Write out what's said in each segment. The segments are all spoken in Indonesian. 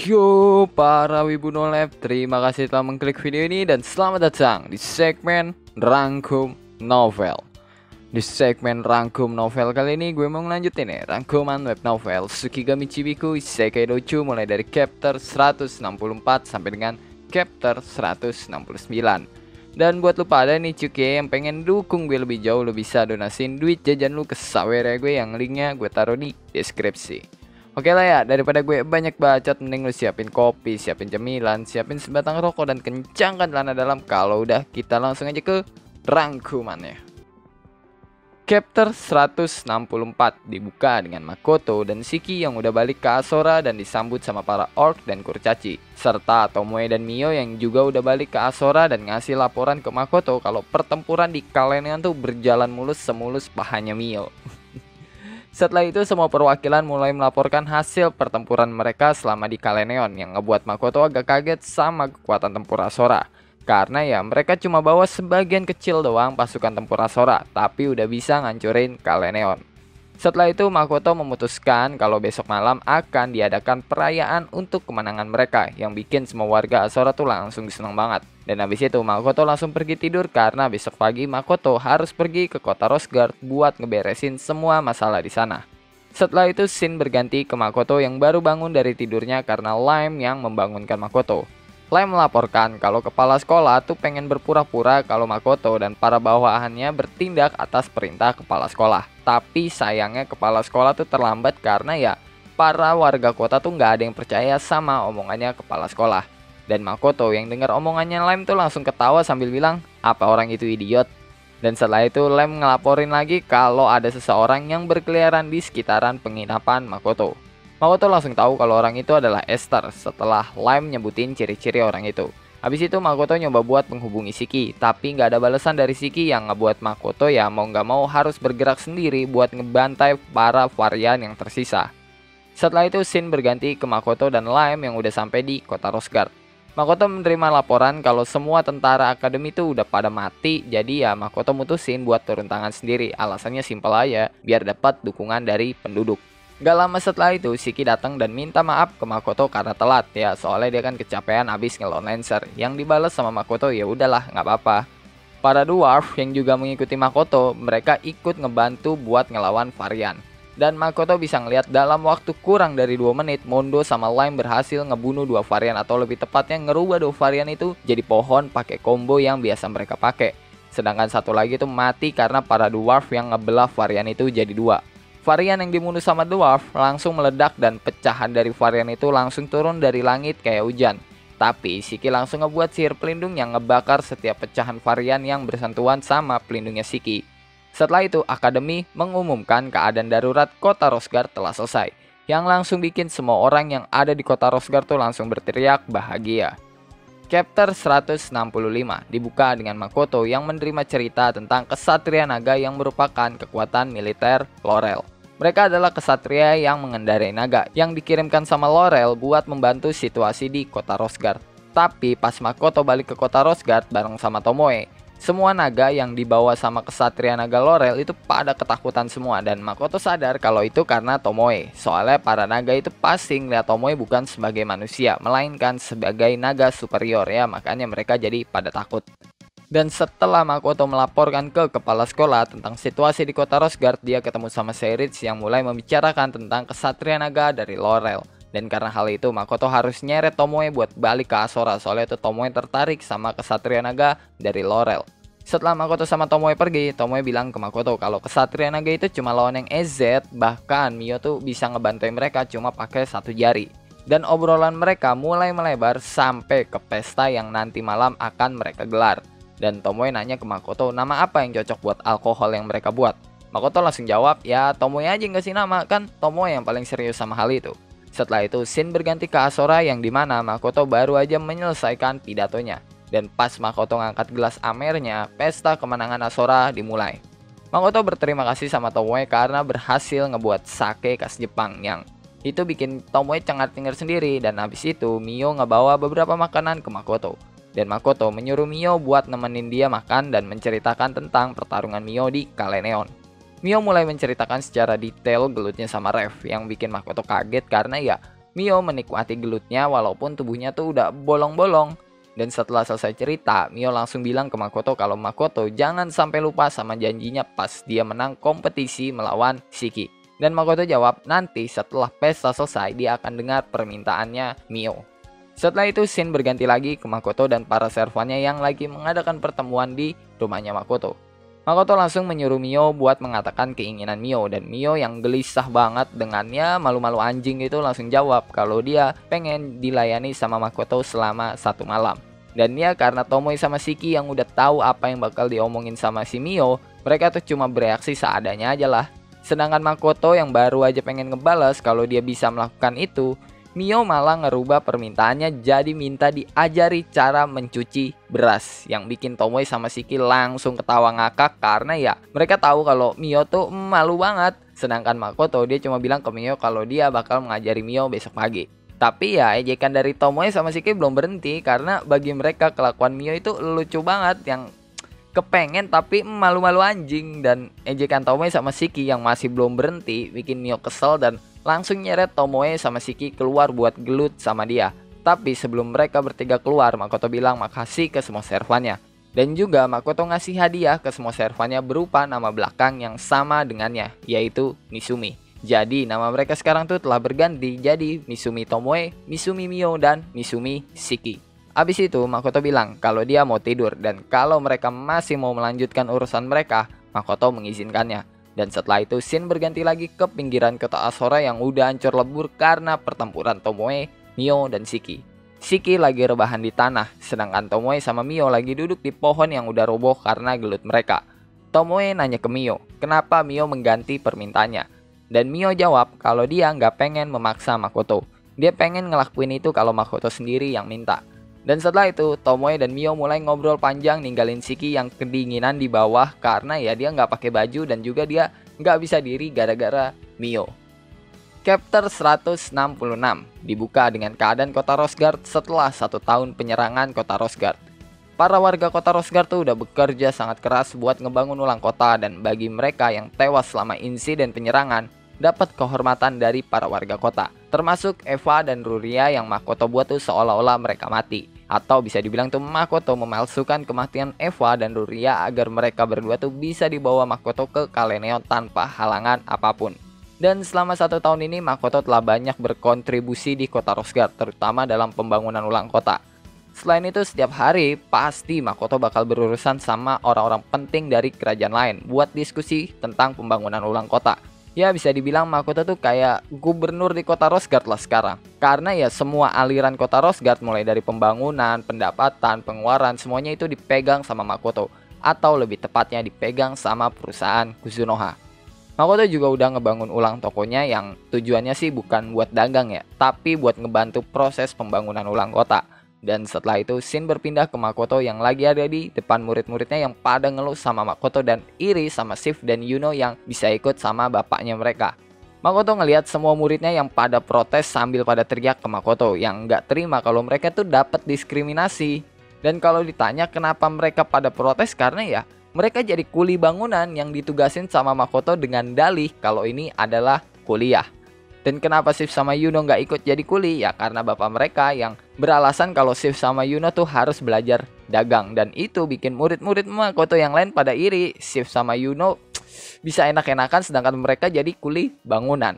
Yo para Wibu No Lab, terima kasih telah mengklik video ini dan selamat datang di segmen Rangkum Novel. Di segmen Rangkum Novel kali ini gue mau ngelanjutin nih rangkuman web novel Tsukigami Chibiku Isekai Dochu mulai dari chapter 164 sampai dengan chapter 169. Dan buat lu pada nih cuy yang pengen dukung gue lebih jauh, lu bisa donasin duit jajan lu ke sawer gue yang linknya gue taruh di deskripsi. Oke lah ya, daripada gue banyak bacot, mending lu siapin kopi, siapin cemilan, siapin sebatang rokok, dan kencangkan celana dalam. Kalau udah, kita langsung aja ke rangkumannya. Chapter 164 dibuka dengan Makoto dan Shiki yang udah balik ke Asora dan disambut sama para orc dan kurcaci, serta Tomoe dan Mio yang juga udah balik ke Asora dan ngasih laporan ke Makoto kalau pertempuran di Kalenion tuh berjalan mulus semulus pahanya Mio. Setelah itu semua perwakilan mulai melaporkan hasil pertempuran mereka selama di Kalenion yang ngebuat Makoto agak kaget sama kekuatan tempur Asora. Karena ya mereka cuma bawa sebagian kecil doang pasukan tempur Asora, tapi udah bisa ngancurin Kalenion. Setelah itu Makoto memutuskan kalau besok malam akan diadakan perayaan untuk kemenangan mereka yang bikin semua warga Asora tuh langsung seneng banget. Dan habis itu Makoto langsung pergi tidur karena besok pagi Makoto harus pergi ke kota Rosegard buat ngeberesin semua masalah di sana. Setelah itu scene berganti ke Makoto yang baru bangun dari tidurnya karena Lime yang membangunkan Makoto. Lime melaporkan kalau kepala sekolah tuh pengen berpura-pura kalau Makoto dan para bawahannya bertindak atas perintah kepala sekolah. Tapi sayangnya kepala sekolah tuh terlambat karena ya para warga kota tuh nggak ada yang percaya sama omongannya kepala sekolah. Dan Makoto yang dengar omongannya Lime tuh langsung ketawa sambil bilang, apa orang itu idiot? Dan setelah itu Lime ngelaporin lagi kalau ada seseorang yang berkeliaran di sekitaran penginapan Makoto. Makoto langsung tahu kalau orang itu adalah Esther setelah Lime nyebutin ciri-ciri orang itu. Habis itu Makoto nyoba buat menghubungi Shiki, tapi nggak ada balasan dari Shiki yang ngebuat Makoto ya mau nggak mau harus bergerak sendiri buat ngebantai para varian yang tersisa. Setelah itu scene berganti ke Makoto dan Lime yang udah sampai di kota Rosegard. Makoto menerima laporan kalau semua tentara akademi itu udah pada mati, jadi ya Makoto mutusin buat turun tangan sendiri. Alasannya simpel aja, biar dapat dukungan dari penduduk. Gak lama setelah itu, Shiki datang dan minta maaf ke Makoto karena telat ya, soalnya dia kan kecapean abis ngelon Lancer. Yang dibalas sama Makoto ya udahlah, nggak apa-apa. Para dwarf yang juga mengikuti Makoto, mereka ikut ngebantu buat ngelawan varian. Dan Makoto bisa ngelihat dalam waktu kurang dari 2 menit, Mondo sama Lime berhasil ngebunuh 2 varian atau lebih tepatnya ngerubah 2 varian itu jadi pohon pakai combo yang biasa mereka pakai. Sedangkan satu lagi itu mati karena para dwarf yang ngebelah varian itu jadi 2. Varian yang dibunuh sama dwarf langsung meledak dan pecahan dari varian itu langsung turun dari langit kayak hujan. Tapi Shiki langsung ngebuat sihir pelindung yang ngebakar setiap pecahan varian yang bersentuhan sama pelindungnya Shiki. Setelah itu Akademi mengumumkan keadaan darurat kota Rosegard telah selesai, yang langsung bikin semua orang yang ada di kota Rosegard tuh langsung berteriak bahagia. Chapter 165 dibuka dengan Makoto yang menerima cerita tentang kesatria naga yang merupakan kekuatan militer Laurel. Mereka adalah kesatria yang mengendarai naga yang dikirimkan sama Laurel buat membantu situasi di kota Rosegard. Tapi pas Makoto balik ke kota Rosegard bareng sama Tomoe, semua naga yang dibawa sama kesatria naga Laurel itu pada ketakutan semua dan Makoto sadar kalau itu karena Tomoe. Soalnya para naga itu pasti ngeliat Tomoe bukan sebagai manusia, melainkan sebagai naga superior ya, makanya mereka jadi pada takut. Dan setelah Makoto melaporkan ke kepala sekolah tentang situasi di kota Rosegard, dia ketemu sama Seirich yang mulai membicarakan tentang kesatria naga dari Laurel. Dan karena hal itu Makoto harus nyeret Tomoe buat balik ke Asora, soalnya itu Tomoe tertarik sama kesatria naga dari Laurel. Setelah Makoto sama Tomoe pergi, Tomoe bilang ke Makoto kalau kesatria naga itu cuma lawan yang EZ, bahkan Mio tuh bisa ngebantai mereka cuma pakai 1 jari. Dan obrolan mereka mulai melebar sampai ke pesta yang nanti malam akan mereka gelar. Dan Tomoe nanya ke Makoto nama apa yang cocok buat alkohol yang mereka buat. Makoto langsung jawab, ya Tomoe aja yang kasih nama, kan Tomoe yang paling serius sama hal itu. Setelah itu scene berganti ke Asora yang dimana Makoto baru aja menyelesaikan pidatonya. Dan pas Makoto ngangkat gelas amernya, pesta kemenangan Asora dimulai. Makoto berterima kasih sama Tomoe karena berhasil ngebuat sake khas Jepang yang itu bikin Tomoe cengar-cengir sendiri. Dan habis itu Mio ngebawa beberapa makanan ke Makoto. Dan Makoto menyuruh Mio buat nemenin dia makan dan menceritakan tentang pertarungan Mio di Kalenion. Mio mulai menceritakan secara detail gelutnya sama Rev yang bikin Makoto kaget karena ya Mio menikmati gelutnya walaupun tubuhnya tuh udah bolong-bolong. Dan setelah selesai cerita, Mio langsung bilang ke Makoto kalau Makoto jangan sampai lupa sama janjinya pas dia menang kompetisi melawan Shiki. Dan Makoto jawab nanti setelah pesta selesai dia akan dengar permintaannya Mio. Setelah itu scene berganti lagi ke Makoto dan para servannya yang lagi mengadakan pertemuan di rumahnya Makoto. Makoto langsung menyuruh Mio buat mengatakan keinginan Mio, dan Mio yang gelisah banget dengannya malu-malu anjing itu langsung jawab kalau dia pengen dilayani sama Makoto selama 1 malam. Dan ya karena Tomoe sama Shiki yang udah tahu apa yang bakal diomongin sama si Mio, mereka tuh cuma bereaksi seadanya aja lah. Sedangkan Makoto yang baru aja pengen ngebales kalau dia bisa melakukan itu, Mio malah ngerubah permintaannya jadi minta diajari cara mencuci beras, yang bikin Tomoe sama Shiki langsung ketawa ngakak karena ya mereka tahu kalau Mio tuh malu banget. Sedangkan Makoto dia cuma bilang ke Mio kalau dia bakal mengajari Mio besok pagi. Tapi ya ejekan dari Tomoe sama Shiki belum berhenti karena bagi mereka kelakuan Mio itu lucu banget, yang kepengen tapi malu-malu anjing. Dan ejekan Tomoe sama Shiki yang masih belum berhenti bikin Mio kesel dan langsung nyeret Tomoe sama Shiki keluar buat gelut sama dia. Tapi sebelum mereka bertiga keluar, Makoto bilang makasih ke semua servannya. Dan juga Makoto ngasih hadiah ke semua servannya berupa nama belakang yang sama dengannya, yaitu Misumi. Jadi nama mereka sekarang tuh telah berganti jadi Misumi Tomoe, Misumi Mio, dan Misumi Shiki. Abis itu Makoto bilang kalau dia mau tidur dan kalau mereka masih mau melanjutkan urusan mereka, Makoto mengizinkannya. Dan setelah itu scene berganti lagi ke pinggiran kota Asora yang udah hancur lebur karena pertempuran Tomoe, Mio, dan Shiki. Shiki lagi rebahan di tanah, sedangkan Tomoe sama Mio lagi duduk di pohon yang udah roboh karena gelut mereka. Tomoe nanya ke Mio, kenapa Mio mengganti permintaannya. Dan Mio jawab kalau dia nggak pengen memaksa Makoto. Dia pengen ngelakuin itu kalau Makoto sendiri yang minta. Dan setelah itu, Tomoe dan Mio mulai ngobrol panjang ninggalin Shiki yang kedinginan di bawah karena ya dia nggak pakai baju dan juga dia nggak bisa diri gara-gara Mio. Chapter 166 dibuka dengan keadaan kota Rosgard setelah 1 tahun penyerangan kota Rosgard. Para warga kota Rosgard tuh udah bekerja sangat keras buat ngebangun ulang kota, dan bagi mereka yang tewas selama insiden penyerangan, dapat kehormatan dari para warga kota. Termasuk Eva dan Ruria yang Makoto buat tuh seolah-olah mereka mati. Atau bisa dibilang tuh Makoto memalsukan kematian Eva dan Ruria agar mereka berdua tuh bisa dibawa Makoto ke Kaleneo tanpa halangan apapun. Dan selama 1 tahun ini Makoto telah banyak berkontribusi di kota Rosgard, terutama dalam pembangunan ulang kota. Selain itu setiap hari pasti Makoto bakal berurusan sama orang-orang penting dari kerajaan lain buat diskusi tentang pembangunan ulang kota. Ya bisa dibilang Makoto tuh kayak gubernur di kota Rosgard lah sekarang. Karena ya semua aliran kota Rosgard mulai dari pembangunan, pendapatan, pengeluaran semuanya itu dipegang sama Makoto. Atau lebih tepatnya dipegang sama perusahaan Kuzunoha. Makoto juga udah ngebangun ulang tokonya yang tujuannya sih bukan buat dagang ya, tapi buat ngebantu proses pembangunan ulang kota. Dan setelah itu scene berpindah ke Makoto yang lagi ada di depan murid-muridnya yang pada ngeluh sama Makoto dan iri sama Shift dan Yuno yang bisa ikut sama bapaknya mereka. Makoto ngelihat semua muridnya yang pada protes sambil pada teriak ke Makoto yang nggak terima kalau mereka tuh dapat diskriminasi. Dan kalau ditanya kenapa mereka pada protes, karena ya mereka jadi kuli bangunan yang ditugasin sama Makoto dengan dalih kalau ini adalah kuliah. Dan kenapa Shift sama Yuno nggak ikut jadi kuli? Ya karena bapak mereka yang beralasan kalau Shift sama Yuno tuh harus belajar dagang. Dan itu bikin murid-murid Makoto yang lain pada iri. Shift sama Yuno bisa enak-enakan sedangkan mereka jadi kuli bangunan.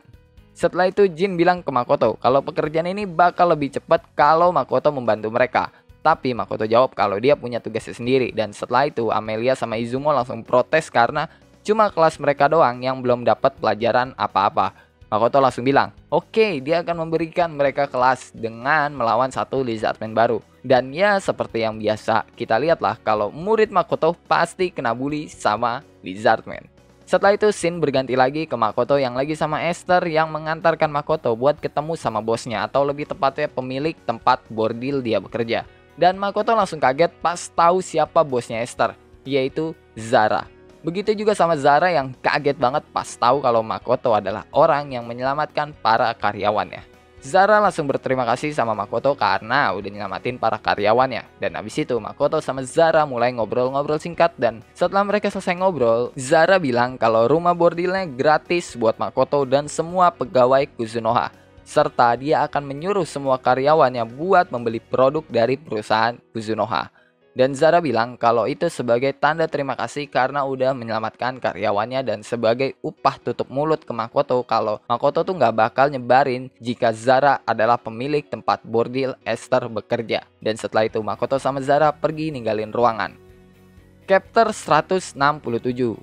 Setelah itu Jin bilang ke Makoto kalau pekerjaan ini bakal lebih cepat kalau Makoto membantu mereka. Tapi Makoto jawab kalau dia punya tugasnya sendiri. Dan setelah itu Amelia sama Izumo langsung protes karena cuma kelas mereka doang yang belum dapat pelajaran apa-apa. Makoto langsung bilang, oke, dia akan memberikan mereka kelas dengan melawan 1 Lizardman baru. Dan ya seperti yang biasa kita lihatlah kalau murid Makoto pasti kena bully sama Lizardman. Setelah itu scene berganti lagi ke Makoto yang lagi sama Esther yang mengantarkan Makoto buat ketemu sama bosnya, atau lebih tepatnya pemilik tempat bordil dia bekerja. Dan Makoto langsung kaget pas tahu siapa bosnya Esther, yaitu Zara. Begitu juga sama Zara yang kaget banget pas tahu kalau Makoto adalah orang yang menyelamatkan para karyawannya. Zara langsung berterima kasih sama Makoto karena udah nyelamatin para karyawannya. Dan abis itu Makoto sama Zara mulai ngobrol-ngobrol singkat, dan setelah mereka selesai ngobrol, Zara bilang kalau rumah bordilnya gratis buat Makoto dan semua pegawai Kuzunoha. serta dia akan menyuruh semua karyawannya buat membeli produk dari perusahaan Kuzunoha. Dan Zara bilang kalau itu sebagai tanda terima kasih karena udah menyelamatkan karyawannya dan sebagai upah tutup mulut ke Makoto kalau Makoto tuh nggak bakal nyebarin jika Zara adalah pemilik tempat bordil Esther bekerja. Dan setelah itu Makoto sama Zara pergi ninggalin ruangan. Chapter 167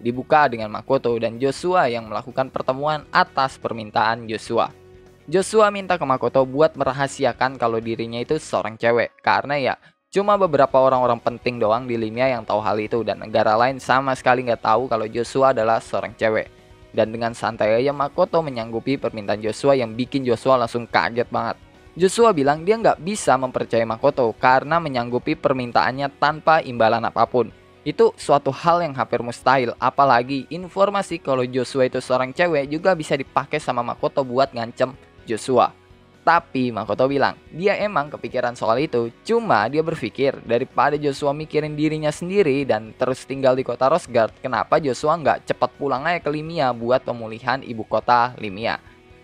dibuka dengan Makoto dan Joshua yang melakukan pertemuan atas permintaan Joshua. Joshua minta ke Makoto buat merahasiakan kalau dirinya itu seorang cewek karena ya cuma beberapa orang-orang penting doang di Limia yang tahu hal itu dan negara lain sama sekali nggak tahu kalau Joshua adalah seorang cewek. Dan dengan santai aja Makoto menyanggupi permintaan Joshua yang bikin Joshua langsung kaget banget. Joshua bilang dia nggak bisa mempercayai Makoto karena menyanggupi permintaannya tanpa imbalan apapun. Itu suatu hal yang hampir mustahil, apalagi informasi kalau Joshua itu seorang cewek juga bisa dipakai sama Makoto buat ngancem Joshua. Tapi Makoto bilang dia emang kepikiran soal itu, cuma dia berpikir daripada Joshua mikirin dirinya sendiri dan terus tinggal di kota Rosgard, kenapa Joshua nggak cepat pulang aja ke Limia buat pemulihan ibu kota Limia.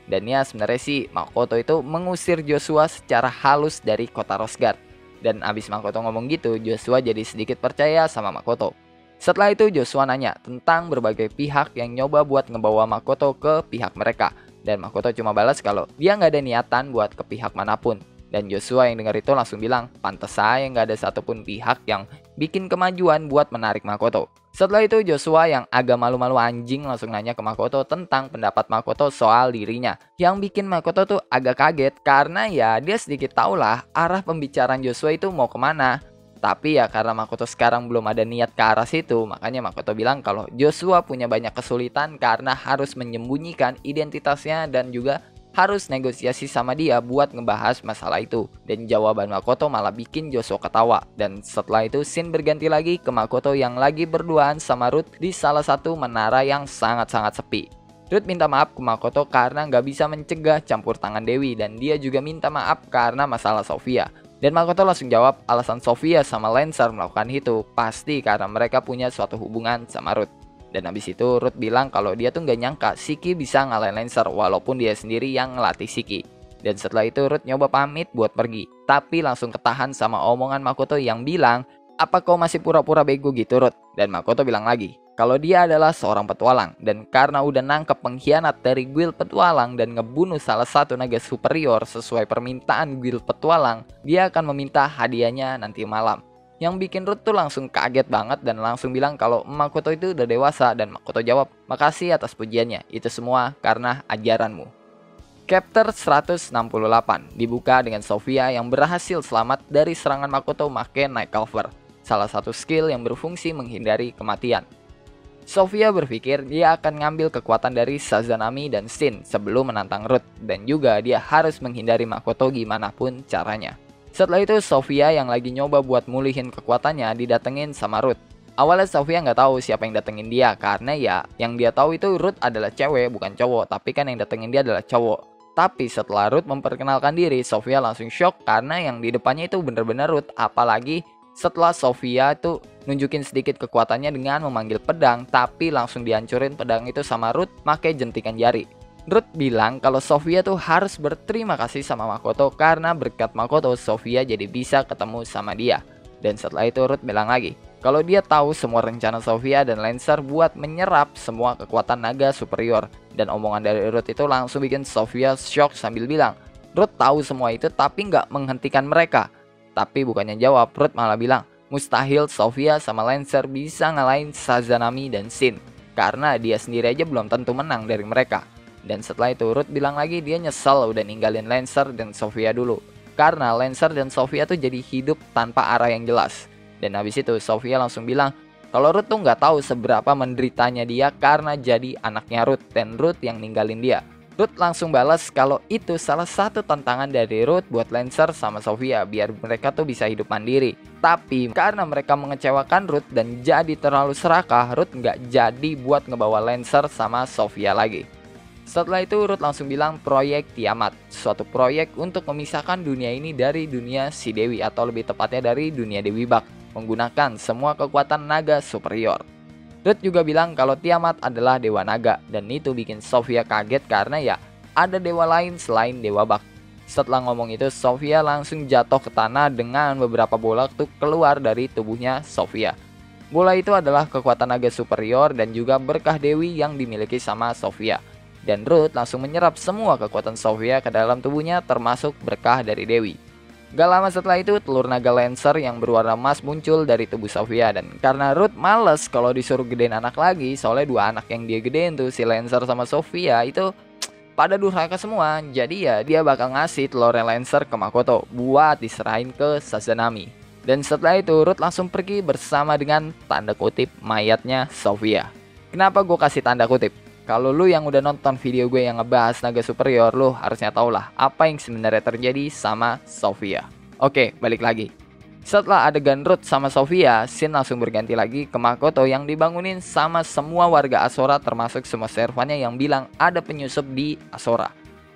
Dan ya sebenarnya sih Makoto itu mengusir Joshua secara halus dari kota Rosgard. Dan abis Makoto ngomong gitu, Joshua jadi sedikit percaya sama Makoto. Setelah itu Joshua nanya tentang berbagai pihak yang nyoba buat ngebawa Makoto ke pihak mereka. Dan Makoto cuma balas kalau dia nggak ada niatan buat ke pihak manapun. Dan Joshua yang dengar itu langsung bilang, pantes saya nggak ada satupun pihak yang bikin kemajuan buat menarik Makoto. Setelah itu Joshua yang agak malu-malu anjing langsung nanya ke Makoto tentang pendapat Makoto soal dirinya. Yang bikin Makoto tuh agak kaget karena ya dia sedikit tahulah arah pembicaraan Joshua itu mau kemana. Tapi ya karena Makoto sekarang belum ada niat ke arah situ, makanya Makoto bilang kalau Joshua punya banyak kesulitan karena harus menyembunyikan identitasnya dan juga harus negosiasi sama dia buat ngebahas masalah itu. Dan jawaban Makoto malah bikin Joshua ketawa. Dan setelah itu scene berganti lagi ke Makoto yang lagi berduaan sama Ruth di salah satu menara yang sangat-sangat sepi. Ruth minta maaf ke Makoto karena nggak bisa mencegah campur tangan Dewi dan dia juga minta maaf karena masalah Sofia. Dan Makoto langsung jawab alasan Sofia sama Lancer melakukan itu pasti karena mereka punya suatu hubungan sama Ruth. Dan habis itu Ruth bilang kalau dia tuh nggak nyangka Shiki bisa ngalahin Lancer walaupun dia sendiri yang ngelatih Shiki. Dan setelah itu Ruth nyoba pamit buat pergi, tapi langsung ketahan sama omongan Makoto yang bilang, apa kau masih pura-pura bego gitu Ruth? Dan Makoto bilang lagi kalau dia adalah seorang petualang dan karena udah nangkep pengkhianat dari guild petualang dan ngebunuh salah satu naga superior sesuai permintaan guild petualang, dia akan meminta hadiahnya nanti malam. Yang bikin Ruth tuh langsung kaget banget dan langsung bilang kalau Makoto itu udah dewasa dan Makoto jawab, makasih atas pujiannya, itu semua karena ajaranmu. Chapter 168 dibuka dengan Sofia yang berhasil selamat dari serangan Makoto make Night Cover, salah satu skill yang berfungsi menghindari kematian. Sofia berpikir dia akan ngambil kekuatan dari Sazanami dan Shin sebelum menantang Ruth dan juga dia harus menghindari Makoto gimana pun caranya. Setelah itu Sofia yang lagi nyoba buat mulihin kekuatannya didatengin sama Ruth. Awalnya Sofia nggak tahu siapa yang datengin dia karena ya yang dia tahu itu Ruth adalah cewek bukan cowok, tapi kan yang datengin dia adalah cowok. Tapi setelah Ruth memperkenalkan diri, Sofia langsung shock karena yang di depannya itu bener-bener Ruth, apalagi setelah Sofia itu nunjukin sedikit kekuatannya dengan memanggil pedang, tapi langsung dihancurin pedang itu sama Ruth pakai jentikan jari. Ruth bilang kalau Sofia tuh harus berterima kasih sama Makoto karena berkat Makoto Sofia jadi bisa ketemu sama dia. Dan setelah itu Ruth bilang lagi kalau dia tahu semua rencana Sofia dan Lancer buat menyerap semua kekuatan naga superior. Dan omongan dari Ruth itu langsung bikin Sofia shock sambil bilang Ruth tahu semua itu tapi nggak menghentikan mereka. Tapi bukannya jawab, Ruth malah bilang mustahil Sofia sama Lancer bisa ngalahin Sazanami dan Shin karena dia sendiri aja belum tentu menang dari mereka. Dan setelah itu Ruth bilang lagi dia nyesel udah ninggalin Lancer dan Sofia dulu karena Lancer dan Sofia tuh jadi hidup tanpa arah yang jelas. Dan habis itu Sofia langsung bilang kalau Ruth tuh nggak tahu seberapa menderitanya dia karena jadi anaknya Ruth dan Ruth yang ninggalin dia. Ruth langsung balas kalau itu salah satu tantangan dari Ruth buat Lancer sama Sofia biar mereka tuh bisa hidup mandiri. Tapi karena mereka mengecewakan Ruth dan jadi terlalu serakah, Ruth nggak jadi buat ngebawa Lancer sama Sofia lagi. Setelah itu Ruth langsung bilang proyek Tiamat, suatu proyek untuk memisahkan dunia ini dari dunia si Dewi atau lebih tepatnya dari dunia Dewi Bak, menggunakan semua kekuatan naga superior. Ruth juga bilang kalau Tiamat adalah dewa naga dan itu bikin Sofia kaget karena ya ada dewa lain selain Dewa Bak. Setelah ngomong itu, Sofia langsung jatuh ke tanah dengan beberapa bola tuh keluar dari tubuhnya Sofia. Bola itu adalah kekuatan naga superior dan juga berkah dewi yang dimiliki sama Sofia. Dan Ruth langsung menyerap semua kekuatan Sofia ke dalam tubuhnya termasuk berkah dari dewi. Gak lama setelah itu, telur naga Lancer yang berwarna emas muncul dari tubuh Sofia. Dan karena Ruth males kalau disuruh gedein anak lagi, soalnya dua anak yang dia gedein tuh, si Lancer sama Sofia itu pada durhaka semua. Jadi ya dia bakal ngasih telur Lancer ke Makoto buat diserahin ke Sazanami. Dan setelah itu Ruth langsung pergi bersama dengan tanda kutip mayatnya Sofia. Kenapa gue kasih tanda kutip? Kalau lu yang udah nonton video gue yang ngebahas naga superior, lu harusnya tau lah apa yang sebenarnya terjadi sama Sofia. Oke, balik lagi. Setelah adegan Ruth sama Sofia, scene langsung berganti lagi ke Makoto yang dibangunin sama semua warga Asora termasuk semua servannya yang bilang ada penyusup di Asora.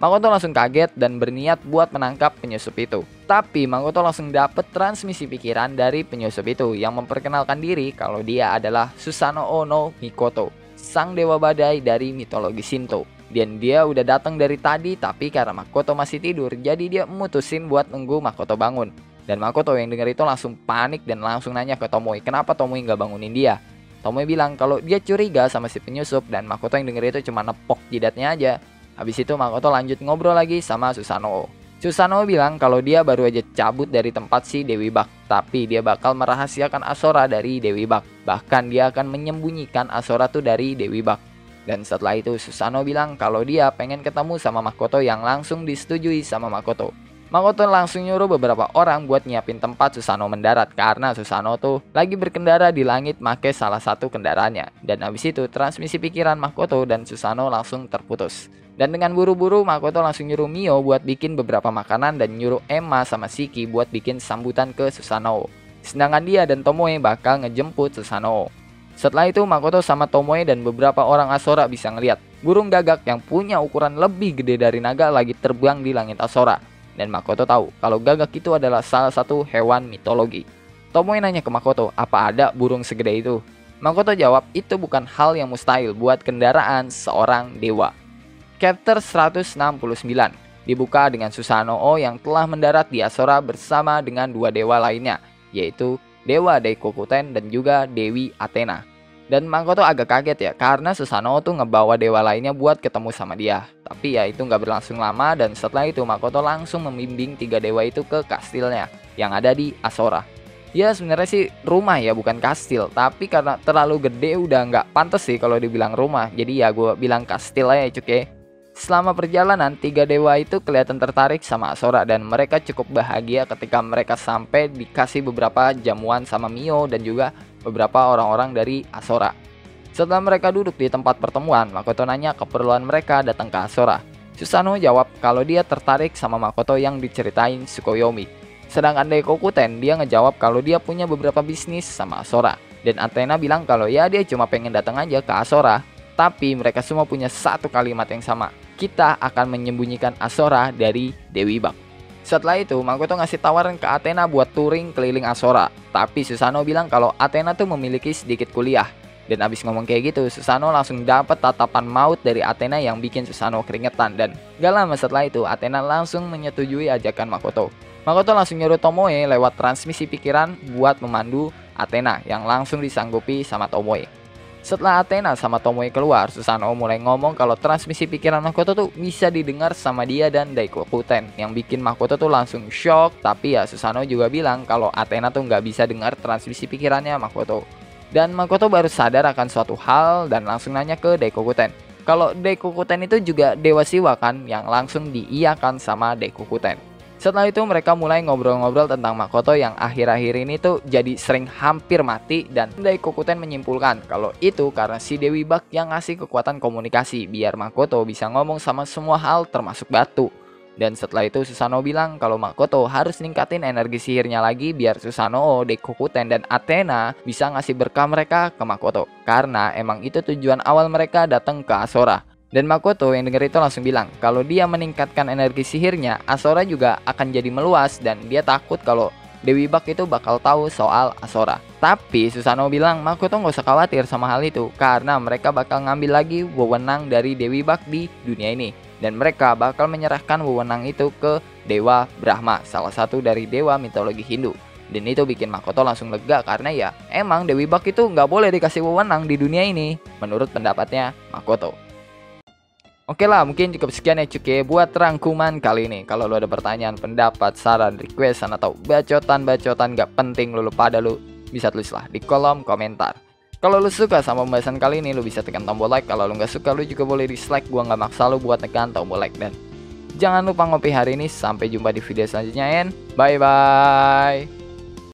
Makoto langsung kaget dan berniat buat menangkap penyusup itu. Tapi Makoto langsung dapet transmisi pikiran dari penyusup itu yang memperkenalkan diri kalau dia adalah Susanoo no Mikoto, sang dewa badai dari mitologi Shinto. Dan dia udah datang dari tadi, tapi karena Makoto masih tidur, jadi dia mutusin buat nunggu Makoto bangun. Dan Makoto yang denger itu langsung panik dan langsung nanya ke Tomoe kenapa Tomoe nggak bangunin dia. Tomoe bilang kalau dia curiga sama si penyusup, dan Makoto yang denger itu cuma nepok jidatnya aja. Habis itu Makoto lanjut ngobrol lagi sama Susanoo. Susanoo bilang kalau dia baru aja cabut dari tempat si Dewi Bak, tapi dia bakal merahasiakan Asora dari Dewi Bak. Bahkan dia akan menyembunyikan Asora tuh dari Dewi Bak. Dan setelah itu Susanoo bilang kalau dia pengen ketemu sama Makoto yang langsung disetujui sama Makoto. Makoto langsung nyuruh beberapa orang buat nyiapin tempat Susanoo mendarat karena Susanoo tuh lagi berkendara di langit make salah satu kendaraannya. Dan habis itu transmisi pikiran Makoto dan Susanoo langsung terputus. Dan dengan buru-buru Makoto langsung nyuruh Mio buat bikin beberapa makanan dan nyuruh Emma sama Shiki buat bikin sambutan ke Susanoo. Sedangkan dia dan Tomoe bakal ngejemput Susanoo. Setelah itu Makoto sama Tomoe dan beberapa orang Asora bisa ngeliat burung gagak yang punya ukuran lebih gede dari naga lagi terbang di langit Asora. Dan Makoto tahu kalau gagak itu adalah salah satu hewan mitologi. Tomoe nanya ke Makoto, apa ada burung segede itu? Makoto jawab, itu bukan hal yang mustahil buat kendaraan seorang dewa. Chapter 169 dibuka dengan Susanoo yang telah mendarat di Asora bersama dengan dua dewa lainnya, yaitu Dewa Daikokuten dan juga Dewi Athena. Dan Makoto agak kaget ya, karena Susanoo tuh ngebawa dewa lainnya buat ketemu sama dia. Tapi ya itu nggak berlangsung lama, dan setelah itu Makoto langsung membimbing tiga dewa itu ke kastilnya yang ada di Asora. Ya sebenarnya sih rumah ya, bukan kastil, tapi karena terlalu gede udah nggak pantas sih kalau dibilang rumah. Jadi ya gue bilang kastil aja cuy. Selama perjalanan, tiga dewa itu kelihatan tertarik sama Asora dan mereka cukup bahagia ketika mereka sampai dikasih beberapa jamuan sama Mio dan juga beberapa orang-orang dari Asora. Setelah mereka duduk di tempat pertemuan, Makoto nanya keperluan mereka datang ke Asora. Susanoo jawab kalau dia tertarik sama Makoto yang diceritain Tsukuyomi. Sedangkan Daikokuten dia ngejawab kalau dia punya beberapa bisnis sama Asora. Dan Athena bilang kalau ya dia cuma pengen datang aja ke Asora. Tapi mereka semua punya satu kalimat yang sama. Kita akan menyembunyikan Asora dari Dewi Bak. Setelah itu Makoto ngasih tawaran ke Athena buat touring keliling Asora. Tapi Susanoo bilang kalau Athena tuh memiliki sedikit kuliah. Dan abis ngomong kayak gitu, Susanoo langsung dapat tatapan maut dari Athena yang bikin Susanoo keringetan. Dan gak lama setelah itu Athena langsung menyetujui ajakan Makoto. Makoto langsung nyuruh Tomoe lewat transmisi pikiran buat memandu Athena yang langsung disanggupi sama Tomoe. Setelah Athena sama Tomoe keluar, Susanoo mulai ngomong kalau transmisi pikiran Makoto tuh bisa didengar sama dia dan Daikokuten, yang bikin Makoto tuh langsung shock. Tapi ya Susanoo juga bilang kalau Athena tuh nggak bisa dengar transmisi pikirannya Makoto. Dan Makoto baru sadar akan suatu hal dan langsung nanya ke Daikokuten kalau Daikokuten itu juga dewa Siwa kan, yang langsung diiyakan sama Daikokuten. Setelah itu mereka mulai ngobrol-ngobrol tentang Makoto yang akhir-akhir ini tuh jadi sering hampir mati. Dan Daikokuten menyimpulkan kalau itu karena si Dewi Bak yang ngasih kekuatan komunikasi biar Makoto bisa ngomong sama semua hal termasuk batu. Dan setelah itu Susanoo bilang kalau Makoto harus ningkatin energi sihirnya lagi biar Susanoo, Daikokuten, dan Athena bisa ngasih berkah mereka ke Makoto. Karena emang itu tujuan awal mereka datang ke Asora. Dan Makoto yang denger itu langsung bilang kalau dia meningkatkan energi sihirnya, Asora juga akan jadi meluas dan dia takut kalau Dewi Bak itu bakal tahu soal Asora. Tapi Susanoo bilang Makoto nggak usah khawatir sama hal itu karena mereka bakal ngambil lagi wewenang dari Dewi Bak di dunia ini. dan mereka bakal menyerahkan wewenang itu ke Dewa Brahma, salah satu dari dewa mitologi Hindu. Dan itu bikin Makoto langsung lega karena ya emang Dewi Bak itu nggak boleh dikasih wewenang di dunia ini, menurut pendapatnya Makoto. Oke lah, mungkin cukup sekian ya cuy buat rangkuman kali ini. Kalau lu ada pertanyaan, pendapat, saran, requestan, atau bacotan-bacotan gak penting lu pada lu bisa tulis lah di kolom komentar. Kalau lu suka sama pembahasan kali ini, lu bisa tekan tombol like. Kalau lu nggak suka, lu juga boleh dislike. Gua nggak maksa lu buat tekan tombol like. Dan jangan lupa ngopi hari ini. Sampai jumpa di video selanjutnya, and bye bye.